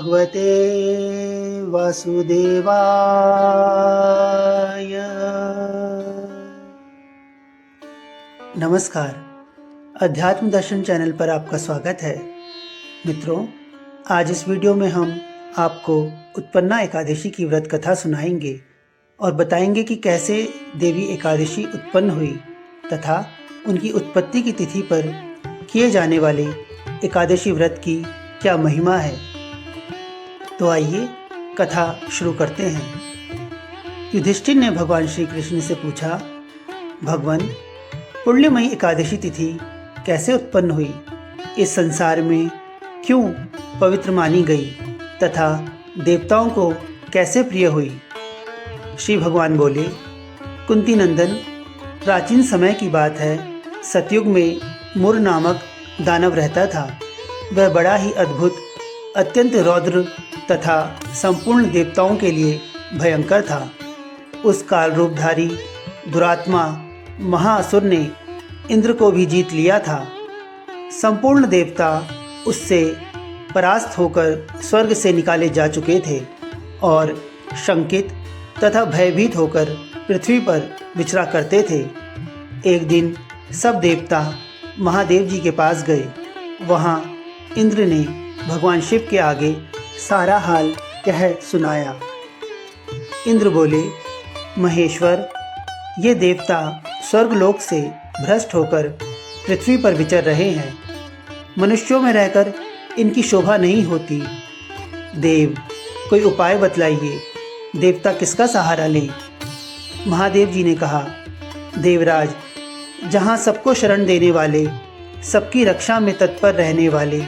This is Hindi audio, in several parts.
भगवते वासुदेवाय। नमस्कार, अध्यात्म दर्शन चैनल पर आपका स्वागत है। मित्रों, आज इस वीडियो में हम आपको उत्पन्ना एकादशी की व्रत कथा सुनाएंगे और बताएंगे कि कैसे देवी एकादशी उत्पन्न हुई तथा उनकी उत्पत्ति की तिथि पर किए जाने वाले एकादशी व्रत की क्या महिमा है। तो आइए कथा शुरू करते हैं। युधिष्ठिर ने भगवान श्री कृष्ण से पूछा, भगवान, पुण्यमयी एकादशी तिथि कैसे उत्पन्न हुई, इस संसार में क्यों पवित्र मानी गई तथा देवताओं को कैसे प्रिय हुई। श्री भगवान बोले, कुंती नंदन, प्राचीन समय की बात है। सतयुग में मुर नामक दानव रहता था। वह बड़ा ही अद्भुत, अत्यंत रौद्र तथा संपूर्ण देवताओं के लिए भयंकर था। उस काल रूपधारी दुरात्मा महाअसुर ने इंद्र को भी जीत लिया था। संपूर्ण देवता उससे परास्त होकर स्वर्ग से निकाले जा चुके थे और शंकित तथा भयभीत होकर पृथ्वी पर विचरा करते थे। एक दिन सब देवता महादेव जी के पास गए। वहाँ इंद्र ने भगवान शिव के आगे सारा हाल कह सुनाया। इंद्र बोले, महेश्वर, ये देवता स्वर्गलोक से भ्रष्ट होकर पृथ्वी पर विचर रहे हैं। मनुष्यों में रहकर इनकी शोभा नहीं होती। देव, कोई उपाय बतलाइए, देवता किसका सहारा लें। महादेव जी ने कहा, देवराज, जहाँ सबको शरण देने वाले, सबकी रक्षा में तत्पर रहने वाले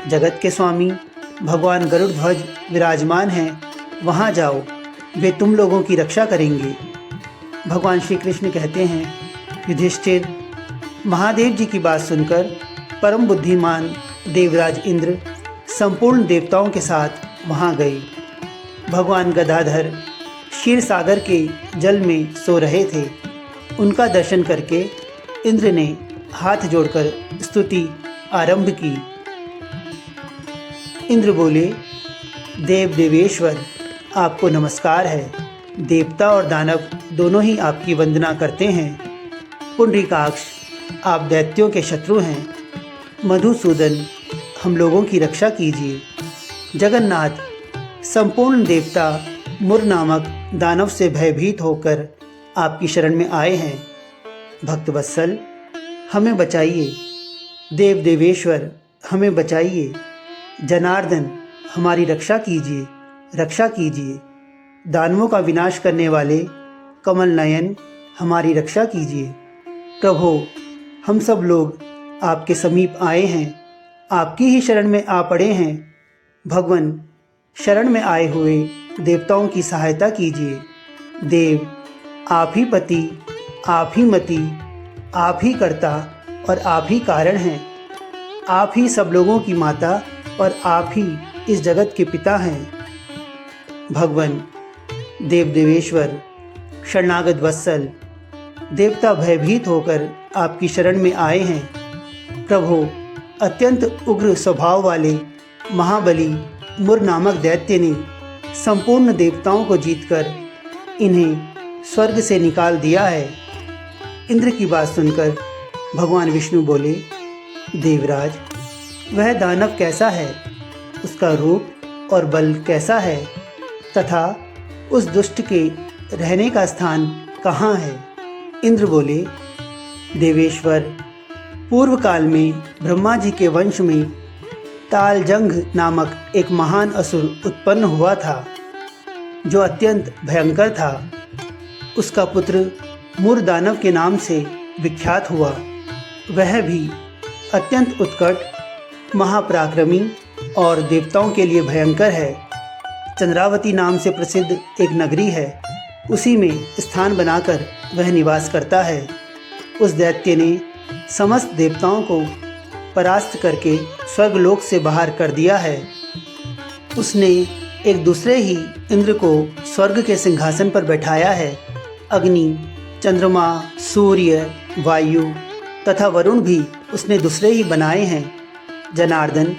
जगत के स्वामी भगवान गरुड़ ध्वज विराजमान हैं, वहाँ जाओ, वे तुम लोगों की रक्षा करेंगे। भगवान श्री कृष्ण कहते हैं, युधिष्ठिर, महादेव जी की बात सुनकर परम बुद्धिमान देवराज इंद्र संपूर्ण देवताओं के साथ वहाँ गए। भगवान गदाधर क्षीर सागर के जल में सो रहे थे। उनका दर्शन करके इंद्र ने हाथ जोड़कर स्तुति आरंभ की। इंद्र बोले, देव देवेश्वर, आपको नमस्कार है। देवता और दानव दोनों ही आपकी वंदना करते हैं। पुंडरीकाक्ष, आप दैत्यों के शत्रु हैं। मधुसूदन, हम लोगों की रक्षा कीजिए। जगन्नाथ, संपूर्ण देवता मुर नामक दानव से भयभीत होकर आपकी शरण में आए हैं। भक्तवत्सल, हमें बचाइए। देव देवेश्वर, हमें बचाइए। जनार्दन, हमारी रक्षा कीजिए, रक्षा कीजिए। दानवों का विनाश करने वाले कमल नयन, हमारी रक्षा कीजिए। प्रभो, हम सब लोग आपके समीप आए हैं, आपकी ही शरण में आ पड़े हैं। भगवान, शरण में आए हुए देवताओं की सहायता कीजिए। देव, आप ही पति, आप ही मति, आप ही कर्ता और आप ही कारण हैं। आप ही सब लोगों की माता और आप ही इस जगत के पिता हैं। भगवान, देव देवेश्वर, शरणागत वत्सल, देवता भयभीत होकर आपकी शरण में आए हैं। प्रभु, अत्यंत उग्र स्वभाव वाले महाबली मुर नामक दैत्य ने संपूर्ण देवताओं को जीतकर इन्हें स्वर्ग से निकाल दिया है। इंद्र की बात सुनकर भगवान विष्णु बोले, देवराज, वह दानव कैसा है, उसका रूप और बल कैसा है तथा उस दुष्ट के रहने का स्थान कहाँ है। इंद्र बोले, देवेश्वर, पूर्व काल में ब्रह्मा जी के वंश में तालजंग नामक एक महान असुर उत्पन्न हुआ था, जो अत्यंत भयंकर था। उसका पुत्र मुर दानव के नाम से विख्यात हुआ। वह भी अत्यंत उत्कट, महापराक्रमी और देवताओं के लिए भयंकर है। चंद्रावती नाम से प्रसिद्ध एक नगरी है, उसी में स्थान बनाकर वह निवास करता है। उस दैत्य ने समस्त देवताओं को परास्त करके स्वर्गलोक से बाहर कर दिया है। उसने एक दूसरे ही इंद्र को स्वर्ग के सिंहासन पर बैठाया है। अग्नि, चंद्रमा, सूर्य, वायु तथा वरुण भी उसने दूसरे ही बनाए हैं। जनार्दन,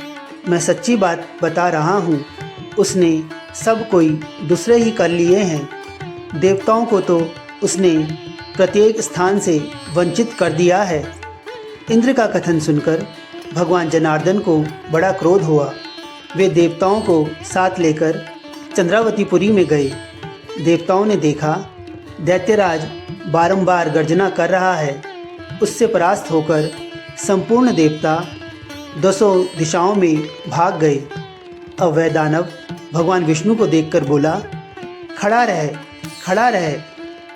मैं सच्ची बात बता रहा हूँ, उसने सब कोई दूसरे ही कर लिए हैं। देवताओं को तो उसने प्रत्येक स्थान से वंचित कर दिया है। इंद्र का कथन सुनकर भगवान जनार्दन को बड़ा क्रोध हुआ। वे देवताओं को साथ लेकर चंद्रावतीपुरी में गए। देवताओं ने देखा दैत्यराज बारंबार गर्जना कर रहा है। उससे परास्त होकर संपूर्ण देवता दसों दिशाओं में भाग गए। अब वह दानव भगवान विष्णु को देखकर बोला, खड़ा रह, खड़ा रह।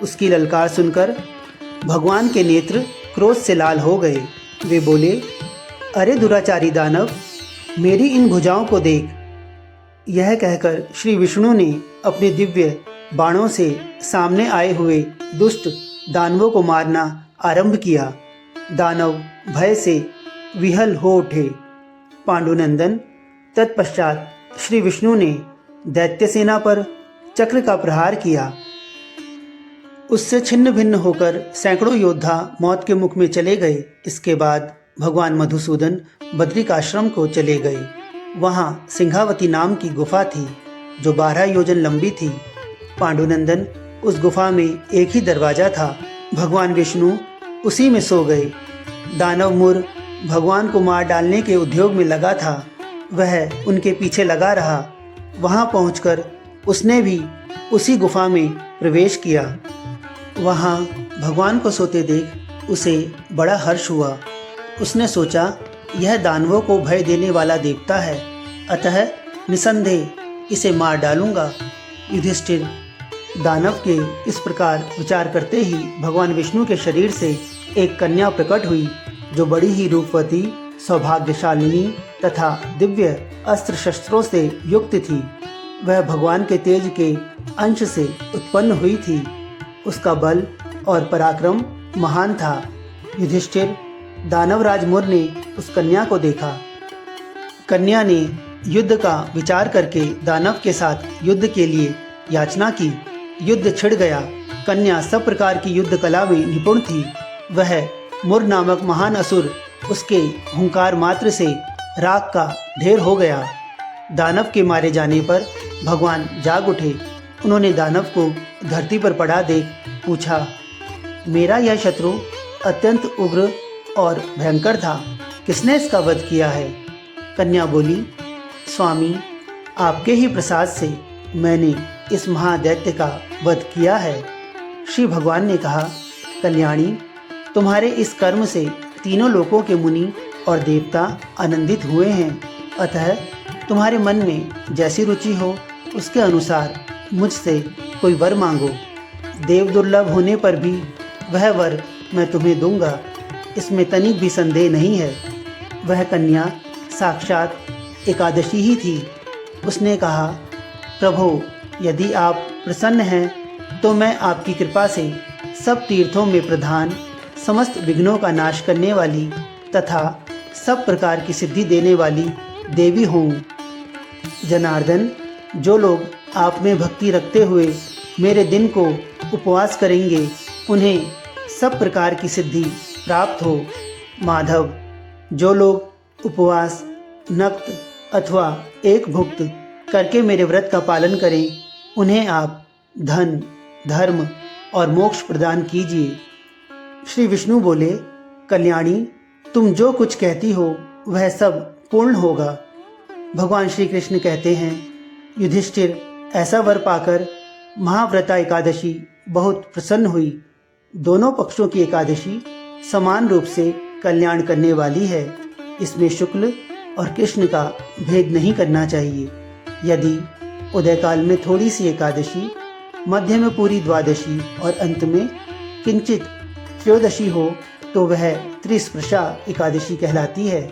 उसकी ललकार सुनकर भगवान के नेत्र क्रोध से लाल हो गए। वे बोले, अरे दुराचारी दानव, मेरी इन भुजाओं को देख। यह कहकर श्री विष्णु ने अपने दिव्य बाणों से सामने आए हुए दुष्ट दानवों को मारना आरंभ किया। दानव भय से विहल हो उठे। पांडुनंदन तत्पश्चात श्री विष्णु ने दैत्य सेना पर चक्र का प्रहार किया। उससे छिन्न भिन्न होकर सैकड़ों योद्धा मौत के मुख में चले गए। इसके बाद भगवान मधुसूदन बद्रिकाश्रम को चले गए। वहाँ सिंहावती नाम की गुफा थी जो 12 योजन लंबी थी। पांडुनंदन उस गुफा में एक ही दरवाजा था। भगवान विष्णु उसी में सो गए। दानव मुर भगवान को मार डालने के उद्योग में लगा था। वह उनके पीछे लगा रहा। वहाँ पहुंचकर उसने भी उसी गुफा में प्रवेश किया। वहाँ भगवान को सोते देख उसे बड़ा हर्ष हुआ। उसने सोचा, यह दानवों को भय देने वाला देवता है, अतः निसंदेह इसे मार डालूंगा। युधिष्ठिर दानव के इस प्रकार विचार करते ही भगवान विष्णु के शरीर से एक कन्या प्रकट हुई जो बड़ी ही रूपवती, सौभाग्यशालिनी तथा दिव्य अस्त्र शस्त्रों से युक्त थी। वह भगवान के तेज के अंश से उत्पन्न हुई थी। उसका बल और पराक्रम महान था। युधिष्ठिर दानवराज मुर ने उस कन्या को देखा। कन्या ने युद्ध का विचार करके दानव के साथ युद्ध के लिए याचना की। युद्ध छिड़ गया। कन्या सब प्रकार की युद्ध कला में निपुण थी। वह मुर नामक महान असुर उसके हुंकार मात्र से राख का ढेर हो गया। दानव के मारे जाने पर भगवान जाग उठे। उन्होंने दानव को धरती पर पड़ा देख पूछा, मेरा यह शत्रु अत्यंत उग्र और भयंकर था, किसने इसका वध किया है? कन्या बोली, स्वामी, आपके ही प्रसाद से मैंने इस महादैत्य का वध किया है। श्री भगवान ने कहा, कल्याणी, तुम्हारे इस कर्म से तीनों लोकों के मुनि और देवता आनंदित हुए हैं। अतः तुम्हारे मन में जैसी रुचि हो उसके अनुसार मुझसे कोई वर मांगो। देव दुर्लभ होने पर भी वह वर मैं तुम्हें दूंगा, इसमें तनिक भी संदेह नहीं है। वह कन्या साक्षात एकादशी ही थी। उसने कहा, प्रभो, यदि आप प्रसन्न हैं तो मैं आपकी कृपा से सब तीर्थों में प्रधान, समस्त विघ्नों का नाश करने वाली तथा सब प्रकार की सिद्धि देने वाली देवी हूँ। जनार्दन, जो लोग आप में भक्ति रखते हुए मेरे दिन को उपवास करेंगे उन्हें सब प्रकार की सिद्धि प्राप्त हो। माधव, जो लोग उपवास, नक्त अथवा एक भुक्त करके मेरे व्रत का पालन करें उन्हें आप धन, धर्म और मोक्ष प्रदान कीजिए। श्री विष्णु बोले, कल्याणी, तुम जो कुछ कहती हो वह सब पूर्ण होगा। भगवान श्री कृष्ण कहते हैं, युधिष्ठिर, ऐसा वर पाकर महाव्रता एकादशी बहुत प्रसन्न हुई। दोनों पक्षों की एकादशी समान रूप से कल्याण करने वाली है। इसमें शुक्ल और कृष्ण का भेद नहीं करना चाहिए। यदि उदयकाल में थोड़ी सी एकादशी, मध्य में पूरी द्वादशी और अंत में किंचित त्रयोदशी हो तो वह त्रिस्पर्शा एकादशी कहलाती है।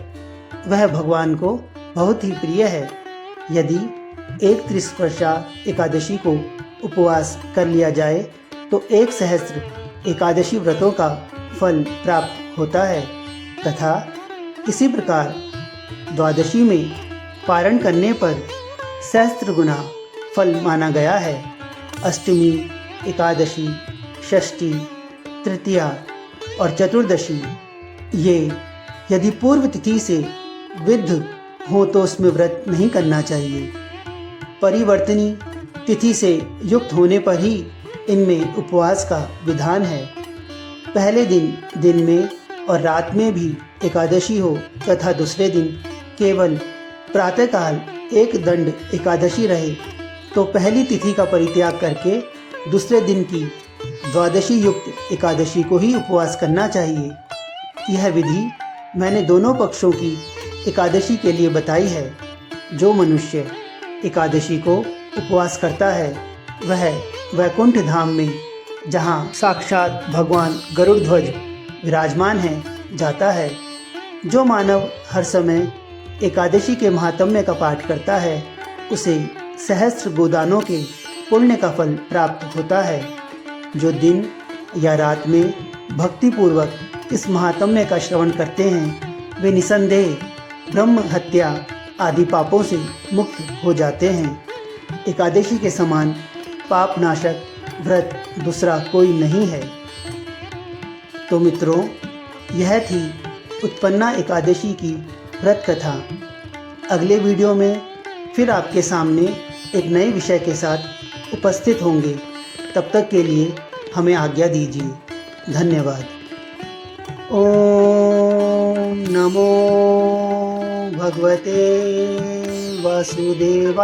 वह भगवान को बहुत ही प्रिय है। यदि एक त्रिस्पर्शा एकादशी को उपवास कर लिया जाए तो 1 सहस्त्र एकादशी व्रतों का फल प्राप्त होता है तथा इसी प्रकार द्वादशी में पारण करने पर सहस्त्र गुना फल माना गया है। अष्टमी, एकादशी, षष्ठी, तृतीया और चतुर्दशी ये यदि पूर्व तिथि से विद्ध हो तो उसमें व्रत नहीं करना चाहिए। परिवर्तनी तिथि से युक्त होने पर ही इनमें उपवास का विधान है। पहले दिन में और रात में भी एकादशी हो तथा दूसरे दिन केवल प्रातःकाल एक दंड एकादशी रहे तो पहली तिथि का परित्याग करके दूसरे दिन की द्वादशी युक्त एकादशी को ही उपवास करना चाहिए। यह विधि मैंने दोनों पक्षों की एकादशी के लिए बताई है। जो मनुष्य एकादशी को उपवास करता है वह वैकुंठ धाम में, जहाँ साक्षात भगवान गरुड़ ध्वज विराजमान हैं, जाता है। जो मानव हर समय एकादशी के महात्म्य का पाठ करता है उसे सहस्त्र गोदानों के पुण्य का फल प्राप्त होता है। जो दिन या रात में भक्तिपूर्वक इस महात्म्य का श्रवण करते हैं वे निसंदेह ब्रह्म हत्या आदि पापों से मुक्त हो जाते हैं। एकादशी के समान पापनाशक व्रत दूसरा कोई नहीं है। तो मित्रों, यह थी उत्पन्ना एकादशी की व्रत कथा। अगले वीडियो में फिर आपके सामने एक नए विषय के साथ उपस्थित होंगे। तब तक के लिए हमें आज्ञा दीजिए। धन्यवाद। ओम नमो भगवते वासुदेवाय।